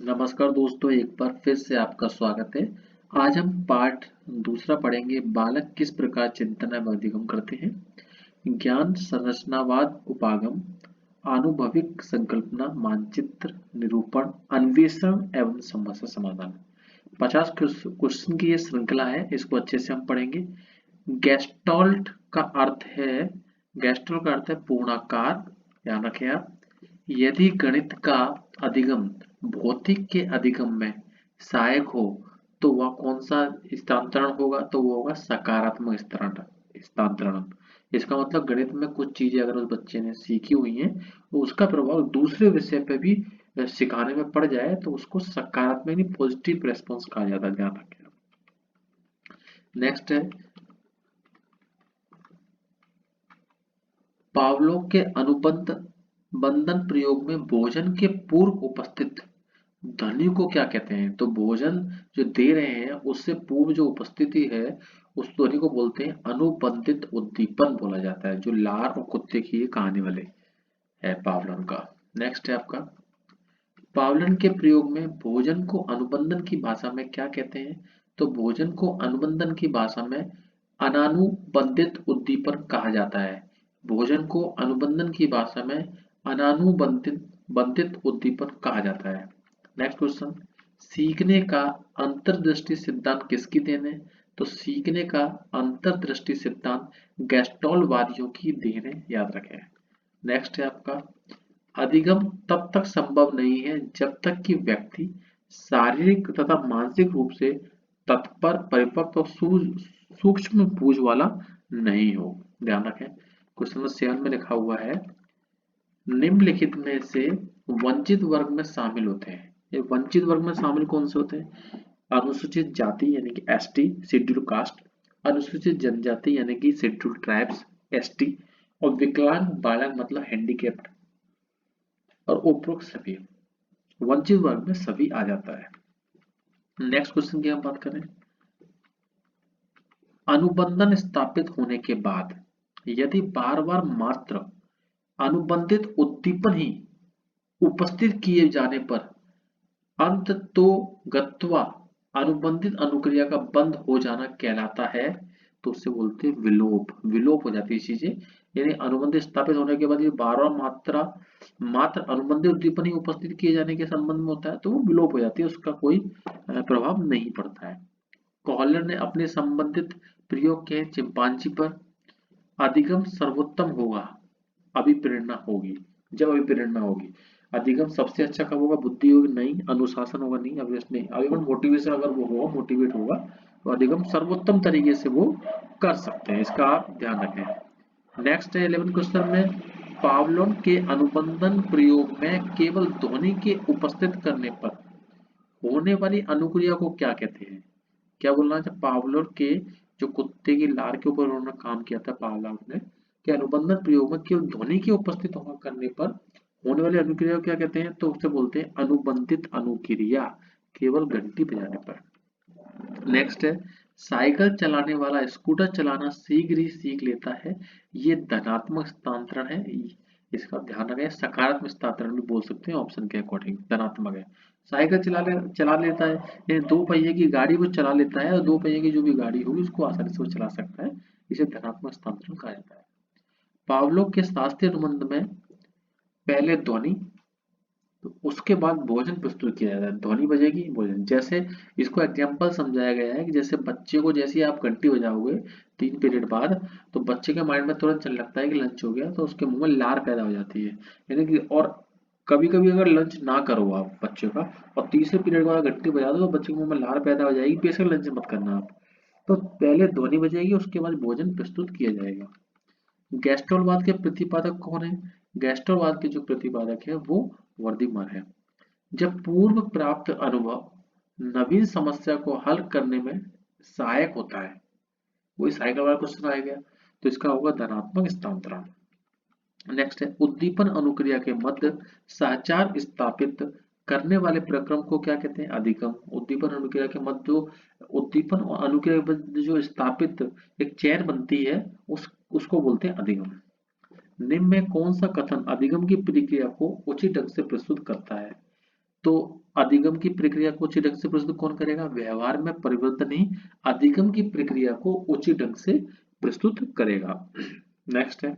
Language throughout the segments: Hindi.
नमस्कार दोस्तों, एक बार फिर से आपका स्वागत है। आज हम पाठ दूसरा पढ़ेंगे। बालक किस प्रकार चिंतन एवं अधिगम करते हैं। ज्ञान संरचनावाद, उपागम, आनुभविक संकल्पना, मानचित्र, निरूपण, अन्वेषण एवं समस्या समाधान। 50 क्वेश्चन की ये श्रृंखला है, इसको अच्छे से हम पढ़ेंगे। गेस्टॉल्ट का अर्थ है गेस्टॉल्ट का अर्थ है पूर्णाकार। ध्यान रखें आप। यदि गणित का अधिगम भौतिक के अधिगम में सहायक हो तो वह कौन सा स्थानांतरण होगा, तो वो होगा सकारात्मक स्थानांतरण। इसका मतलब गणित में कुछ चीजें अगर उस बच्चे ने सीखी हुई हैं तो उसका प्रभाव दूसरे विषय पे भी सिखाने में पड़ जाए तो उसको सकारात्मक यानी पॉजिटिव रेस्पॉन्स कहा जाता है। ध्यान रखें। नेक्स्ट है पावलोव के अनुबंध बंधन प्रयोग में भोजन के पूर्व उपस्थित ध्वनि को क्या कहते हैं। तो भोजन जो दे रहे हैं उससे पूर्व जो उपस्थिति है उस ध्वनि को बोलते हैं अनुबंधित उद्दीपन बोला जाता है, जो लार और कुत्ते की ये कहानी वाले है पावलन का। नेक्स्ट है आपका पावलन के प्रयोग में भोजन को अनुबंधन की भाषा में क्या कहते हैं। तो भोजन को अनुबंधन की भाषा में अनानुबंधित उद्दीपन कहा जाता है। भोजन को अनुबंधन की भाषा में अनानुबंधित बंधित उद्दीपन कहा जाता है। नेक्स्ट क्वेश्चन सीखने का अंतर्दृष्टि सिद्धांत किसकी देन है। तो सीखने का अंतर्दृष्टि सिद्धांत गैस्टॉलवादियों की देन है, याद रखें। नेक्स्ट है आपका अधिगम तब तक संभव नहीं है जब तक कि व्यक्ति शारीरिक तथा मानसिक रूप से तत्पर, परिपक्व और सूक्ष्म बूझ वाला नहीं हो। ध्यान रखें। क्वेश्चन नंबर 7 में लिखा हुआ है निम्नलिखित में से वंचित वर्ग में शामिल होते हैं। ये वंचित वर्ग में शामिल कौन से होते हैं। अनुसूचित जाति यानी कि एसटी, शेड्यूल कास्ट, अनुसूचित जनजाति यानी कि शेड्यूल ट्राइब्स, एसटी, और विकलांग बालक मतलब हैंडीकैप्ड, और उपरोक्त सभी वंचित वर्ग में सभी आ जाता है। नेक्स्ट क्वेश्चन की हम बात करें अनुबंधन स्थापित होने के बाद यदि बार बार मात्र अनुबंधित उद्दीपन ही उपस्थित किए जाने पर अंततोगत्वा अनुबंधित अनुक्रिया का बंद हो जाना कहलाता है, तो उससे बोलते हैं विलोप। विलोप हो जाती है चीजें, यानी अनुबंध स्थापित होने के बाद ये बार बार मात्र अनुबंधित उद्दीपन ही उपस्थित किए जाने के संबंध में होता है तो वो विलोप हो जाती है, उसका कोई प्रभाव नहीं पड़ता है। कॉलर ने अपने संबंधित प्रयोग के चिंपांजी पर अधिगम सर्वोत्तम होगा अभिप्रेरणा होगी। जब अभिप्रेरणा होगी, अधिगम सबसे अच्छा कब होगा, बुद्धि होगी नहीं, अनुशासन होगा नहीं, अभ्यास नहीं, अभिगम मोटिवेशन अगर वो होगा, मोटिवेट होगा तो अधिगम सर्वोत्तम तरीके से वो कर सकते हैं। इसका आप ध्यान रखें। नेक्स्ट है 11 क्वेश्चन में पावलोव के अनुबंधन प्रयोग में केवल ध्वनि के उपस्थित करने पर होने वाली अनुक्रिया को क्या कहते हैं। क्या बोलना है पावलोव के जो कुत्ते की लार के ऊपर उन्होंने काम किया था पावलोव ने कि अनुबंधन प्रयोग में केवल ध्वनि के उपस्थित होने करने पर होने वाली अनुक्रिया को क्या कहते हैं, तो उसे बोलते हैं अनुबंधित अनुक्रिया, केवल घंटी बजाने पर। नेक्स्ट है साइकिल चलाने वाला स्कूटर चलाना शीघ्र ही सीख लेता है, ये धनात्मक स्थानांतरण है। इसका ध्यान रखें, सकारात्मक स्थानांतरण भी बोल सकते हैं, ऑप्शन के अकॉर्डिंग धनात्मक है। साइकिल चला लेता है यानी दो पहिए की गाड़ी वो चला लेता है, और दो पहिए की जो भी गाड़ी होगी उसको आसानी से वो चला सकता है, इसे धनात्मक स्थानांतरण कहा जाता है। पावलोव के शास्त्रीय अनुबंध में पहले ध्वनि तो उसके बाद भोजन प्रस्तुत किया जाता है। ध्वनि बजेगी, भोजन। जैसे इसको एग्जाम्पल समझाया गया है कि जैसे बच्चे को जैसे ही आप घंटी बजाओगे 3 पीरियड बाद तो बच्चे के माइंड में तुरंत चल लगता है कि लंच हो गया, तो उसके मुंह में लार पैदा हो जाती है, यानी कि। और कभी कभी अगर लंच ना करो आप बच्चे का और तीसरे पीरियड में घंटी बजा दो तो बच्चे के मुंह में लार पैदा हो जाएगी, बेशक लंच मत करना आप। तो पहले ध्वनि बजेगी, उसके बाद भोजन प्रस्तुत किया जाएगा। गैस्ट्रोलवाद के प्रतिपादक कौन है। गैस्ट्रोलवाद के जो प्रतिपादक है वो वर्दीमर है। जब पूर्व प्राप्त अनुभव नवीन समस्या को हल करने में सहायक होता है, वही साइकिल वाला क्वेश्चन आ गया, तो इसका होगा धनात्मक स्थानांतरण। नेक्स्ट है उद्दीपन अनुक्रिया के मध्य सहचार स्थापित करने वाले प्रक्रम को क्या कहते हैं, अधिगम। उद्दीपन अनुक्रिया के मध्य उद्दीपन और अनुक्रिया के मध्य जो स्थापित एक चेन बनती है उसको बोलते हैं अधिगम। निम्न में कौन सा कथन अधिगम की प्रक्रिया को उचित ढंग से प्रस्तुत करता है। तो अधिगम की प्रक्रिया को उचित ढंग से प्रस्तुत कौन करेगा? व्यवहार में परिवर्तन ही अधिगम की प्रक्रिया को उचित ढंग से प्रस्तुत करेगा। नेक्स्ट है,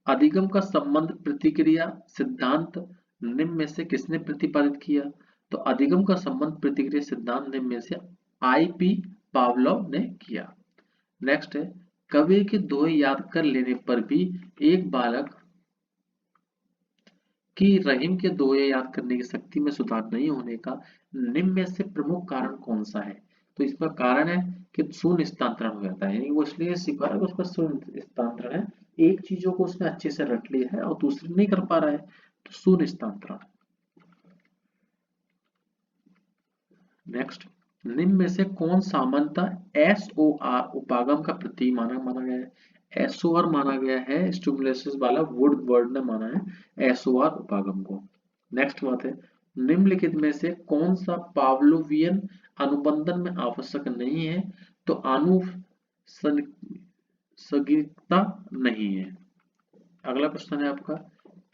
अधिगम का संबंध प्रतिक्रिया सिद्धांत निम्न में से किसने प्रतिपादित किया? तो अधिगम का संबंध प्रतिक्रिया सिद्धांत निम्न में से आईपी पावलोव ने किया। नेक्स्ट है, कबीर के दोहे याद कर लेने पर भी एक बालक कि रहीम के दोहे याद करने की शक्ति में सुधार नहीं होने का निम्न में से प्रमुख कारण कौन सा है? तो इसका कारण है कि शून्य स्थानांतरण हो जाता है, यानी वो इसलिए सीख पा रहा है कि उसका शून्य स्थानांतरण है, एक चीजों को उसने अच्छे से रट लिया है और दूसरी नहीं कर पा रहा है, तो शून्य स्थानांतरण। नेक्स्ट, निम्न में से कौन सामान्यतः एसओआर उपागम का प्रतीक माना गया है? एसओआर माना गया है, स्टिमुलस वाला वुडवर्ड ने माना है एसओआर उपागम को। नेक्स्ट बात है, निम्नलिखित में से कौन सा पावलोवियन अनुबंधन में आवश्यक नहीं है? तो आनुषंगिकता नहीं है। अगला क्वेश्चन है आपका,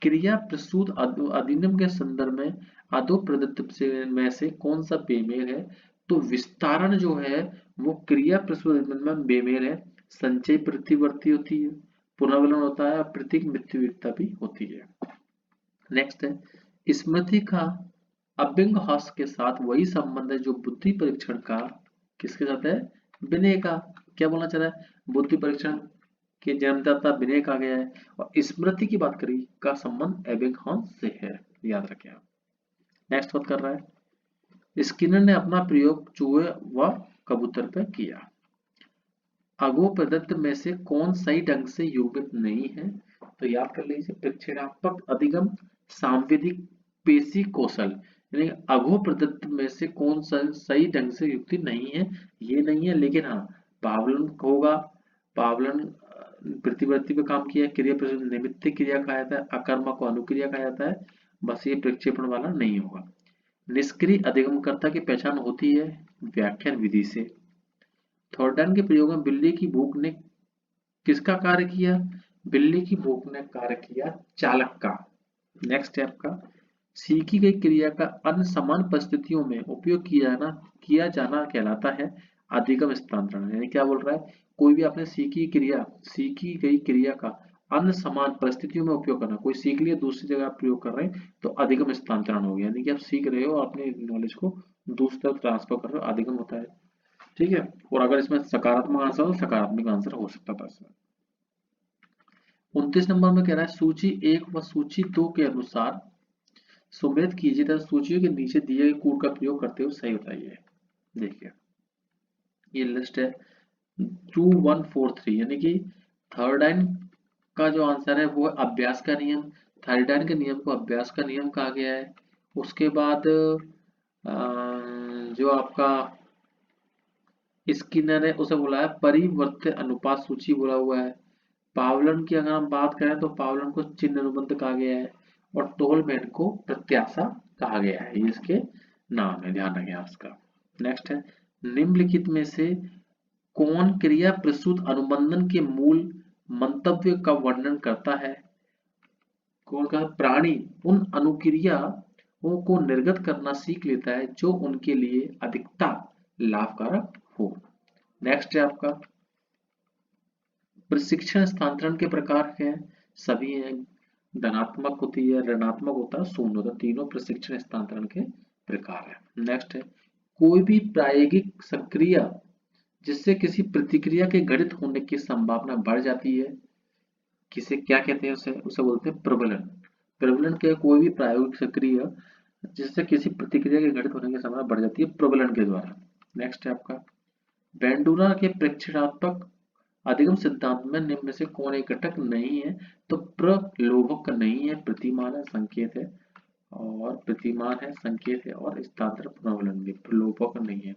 क्रिया प्रसूत अधिनियम के संदर्भ में अधो प्रदत्त में से कौन सा बेमेल है? तो विस्तारण जो है वो क्रिया प्रसूत अधिनियम में बेमेल है। संचय प्रतिवर्ती होती है, पुनर्वलन होता है, प्रतीक मृत्युता भी होती है। नेक्स्ट है, स्मृति का अबिंगहॉस के साथ वही संबंध है जो बुद्धि परीक्षण का किसके साथ है? विनय का। क्या बोलना चाह रहा है? बुद्धि परीक्षण के जन्मदाता विनय कहा गया है और स्मृति की बात करी का संबंध एबिंगहॉस से है, याद रखें आप। नेक्स्ट बात कर रहा है, स्किनर ने अपना प्रयोग चूहे व कबूतर पर किया। अगो प्रदत्त में से कौन सही ढंग से युग्मित नहीं है? तो याद कर लीजिए, प्रक्षेपात्मक अधिगम, सांवेदिक पेशी कौशल, यानी अगो प्रदत्त में से कौन सा सही ढंग से युक्ति नहीं है? ये नहीं है, लेकिन हाँ पावलन होगा। पावलन प्रतिवर्ती पे काम किया, क्रिया निमित्त क्रिया कहा जाता है, अकर्मक को अनुक्रिया कहा जाता है, बस ये प्रक्षेपण वाला नहीं होगा। निष्क्रिय अधिगमकर्ता की पहचान होती है व्याख्यान विधि से। थॉर्डन के प्रयोग में बिल्ली की भूख ने किसका कार्य किया? बिल्ली की भूख ने कार्य किया चालक का। नेक्स्ट है आपका, सीखी गई क्रिया का अन्य समान परिस्थितियों में उपयोग किया जाना कहलाता है अधिगम स्थानांतरण। यानी क्या बोल रहा है, कोई भी आपने सीखी गई क्रिया का अन्य समान परिस्थितियों में उपयोग करना, कोई सीख लिया दूसरी जगह आप प्रयोग कर रहे हैं तो अधिगम स्थानांतरण हो गया, यानी कि आप सीख रहे हो अपने नॉलेज को दूसरी तरफ ट्रांसफर कर रहे हो, अधिगम होता है। ठीक है, और अगर इसमें सकारात्मक आंसर हो, सकारात्मक आंसर हो सकता था इसमें। 29 नंबर में कह रहा है, सूची 1 व सूची 2 के अनुसार सुमेलित कीजिए तथा सूचियों के नीचे दिए गए कोड का प्रयोग करते हुए सही बताइए। देखिए ये लिस्ट है 2143, यानी कि थर्डाइन का जो आंसर है वो है अभ्यास का नियम। थर्डाइन के नियम को अभ्यास का नियम कहा गया है। उसके बाद जो आपका स्किनर है उसे बोला है परिवर्त्य अनुपात सूची बोला हुआ है। पावलन की अगर हम बात करें तो पावलन को चिन्ह अनुबंध कहा गया है और टोलमैन को प्रत्याशा कहा गया है, ये इसके नाम है, ध्यान रखें इसका। नेक्स्ट है, निम्नलिखित में से कौन क्रिया प्रसूत अनुबंधन के मूल मंतव्य का वर्णन करता है? कौन का? प्राणी उन अनुक्रियाओं को निर्गत करना सीख लेता है जो उनके लिए अधिकता लाभकारक हो। नेक्स्ट है आपका, प्रशिक्षण स्थानांतरण के प्रकार हैं, सभी हैं, धनात्मक होती है, ऋणात्मक होता है, शून्य होता है, तीनों प्रशिक्षण स्थानांतरण के प्रकार है। नेक्स्ट है, कोई भी प्रायोगिक सक्रिया जिससे किसी प्रतिक्रिया के घटित होने की संभावना बढ़ जाती है, किसे क्या कहते हैं? उसे उसे बोलते हैं प्रबलन। प्रबलन के कोई भी प्रायोगिक सक्रिया जिससे किसी प्रतिक्रिया के घटित होने की संभावना बढ़ जाती है प्रबलन के द्वारा। नेक्स्ट है आपका, बेंडूरा के प्रेक्षणात्मक अधिगम सिद्धांत में निम्न में से कौन एक घटक नहीं है? तो प्रलोभक नहीं है, प्रतिमान है, संकेत है, और प्रतिमान है, संकेत है, और स्थानांतर पुनर्वलन भी, प्रलोभक नहीं है।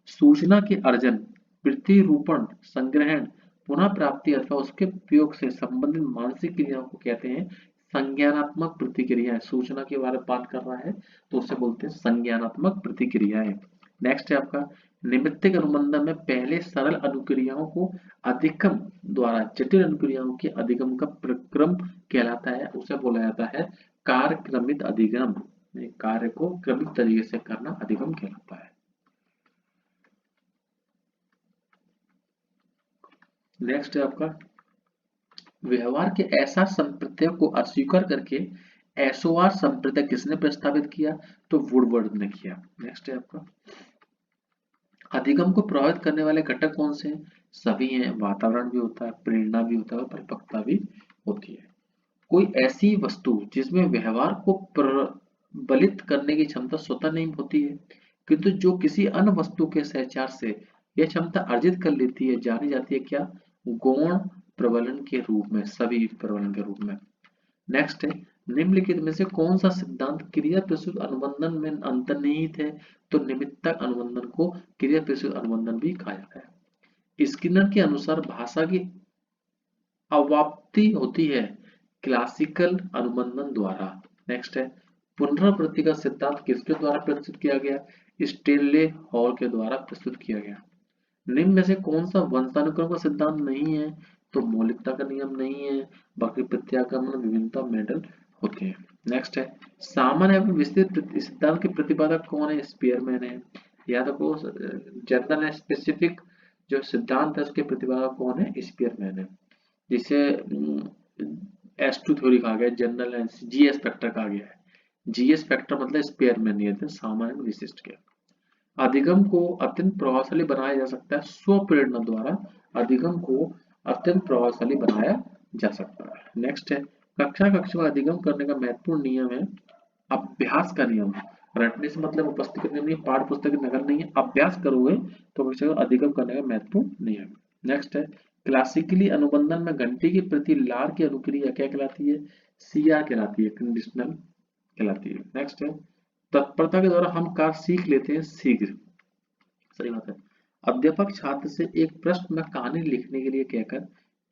सूचना के अर्जन, प्रतिरूपण, संग्रहण, पुनः प्राप्ति अथवा उसके उपयोग से संबंधित मानसिक क्रियाओं को कहते हैं संज्ञानात्मक प्रतिक्रियाएं। सूचना के बारे में बात कर रहा है तो उसे बोलते हैं संज्ञानात्मक प्रतिक्रियाएं। नेक्स्ट है आपका, निमित्तिक अनुबंधन में पहले सरल अनुक्रियाओं को अधिगम द्वारा जटिल अनुक्रियाओं के अधिगम का प्रक्रम कहलाता है, उसे बोला जाता है कार्यक्रमित अधिगम। कार्य को क्रमिक तरीके से करना अधिगम कहलाता है। नेक्स्ट है आपका व्यवहार के ऐसा संप्रत्यय को अस्वीकार करके एसओआर संप्रत्यय किसने प्रस्तावित किया? तो वुडवर्ड ने किया। नेक्स्ट है आपका अधिगम को प्रभावित करने वाले घटक कौन से हैं? सभी हैं, वातावरण भी होता है, प्रेरणा भी होता है और परिपक्वता भी होती है। कोई ऐसी वस्तु जिसमें व्यवहार को प्रबलित करने की क्षमता स्वतः नहीं होती है, किंतु जो किसी अन्य वस्तु के सहचार से यह क्षमता अर्जित कर लेती है, जानी जाती है क्या? गौण प्रबलन के रूप में, सभी प्रबलन के रूप में। नेक्स्ट है निम्नलिखित में से कौन सा सिद्धांत क्रिया प्रसूत अनुबंधन में अंतर्निहित है? तो निमित्तक अनुबंधन को क्रिया प्रसूत अनुबंधन भी कहा जाता है। स्किनर के अनुसार भाषा की अवाप्ति होती है क्लासिकल अनुबंधन द्वारा। नेक्स्ट है पुनरावृत्ति का सिद्धांत किसके द्वारा प्रस्तुत किया गया? स्टेनले हॉल के द्वारा प्रस्तुत किया गया। निम्न में से कौन सा वंशानुक्रम का सिद्धांत नहीं है? तो मौलिकता का नियम नहीं है, बाकी प्रत्यागमन विभिन्नता मेंडल होते हैं। नेक्स्ट है सामान्य एवं विस्तृत सिद्धांत के प्रतिपादक कौन है? स्पीयरमैन है। याद रखो जनरल एंड स्पेसिफिक जो सिद्धांत है उसके प्रतिपादक कौन है? स्पीयरमैन है, जिसे S2 थ्योरी कहा गया, जनरल एंड जीएस फैक्टर कहा गया है। जीएस फैक्टर मतलब स्पीयरमैन नियम सामान्य विशिष्ट के। अधिगम को अत्यंत प्रभावशाली बनाया जा सकता है स्वप्रेरणा द्वारा। अधिगम को अत्यंत प्रभावशाली बनाया जा सकता है। नेक्स्ट है कक्षा में अधिगम करने का महत्वपूर्ण नियम है अभ्यास का नियम। रटने से मतलब उपस्थित करने नहीं, पाठ्य पुस्तक की नकल नहीं है, अभ्यास करोगे तो कक्षा में अधिगम करने का महत्वपूर्ण नियम। नेक्स्ट है क्लासिकली अनुबंधन में घंटी की प्रति लार की अनुक्रिया क्या कहलाती है? सीआर कहलाती है, कंडीशनल कहलाती है। नेक्स्ट है तत्परता के द्वारा हम कार्य सीख लेते हैं शीघ्र। सही बात है। अध्यापक छात्र से एक प्रश्न में कहानी लिखने के लिए कहकर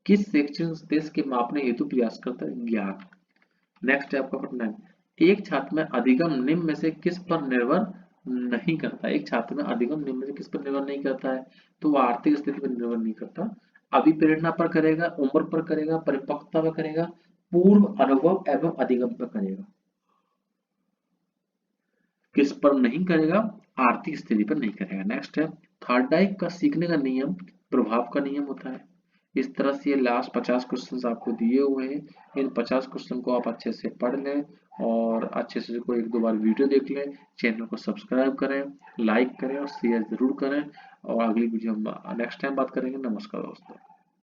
किस शैक्षणिक उद्देश्य के मापने हेतु प्रयास करता है? ज्ञान। नेक्स्ट है आपका 49 एक छात्र में अधिगम निम्न में से किस पर निर्भर नहीं करता? एक छात्र में अधिगम निम्न में से किस पर निर्भर नहीं करता है? तो वह आर्थिक स्थिति पर निर्भर नहीं करता, अभिप्रेरणा पर करेगा, उम्र पर करेगा, परिपक्वता पर करेगा, पूर्व अनुभव एवं अधिगम पर करेगा। किस पर नहीं करेगा? आर्थिक स्थिति पर नहीं करेगा। नेक्स्ट है थॉर्नडाइक का सीखने का नियम प्रभाव का नियम होता है। इस तरह से ये लास्ट 50 क्वेश्चंस आपको दिए हुए हैं। इन 50 क्वेश्चन को आप अच्छे से पढ़ लें और अच्छे से कोई एक दो बार वीडियो देख लें, चैनल को सब्सक्राइब करें, लाइक करें और शेयर जरूर करें। और अगली वीडियो हम नेक्स्ट टाइम बात करेंगे। नमस्कार दोस्तों।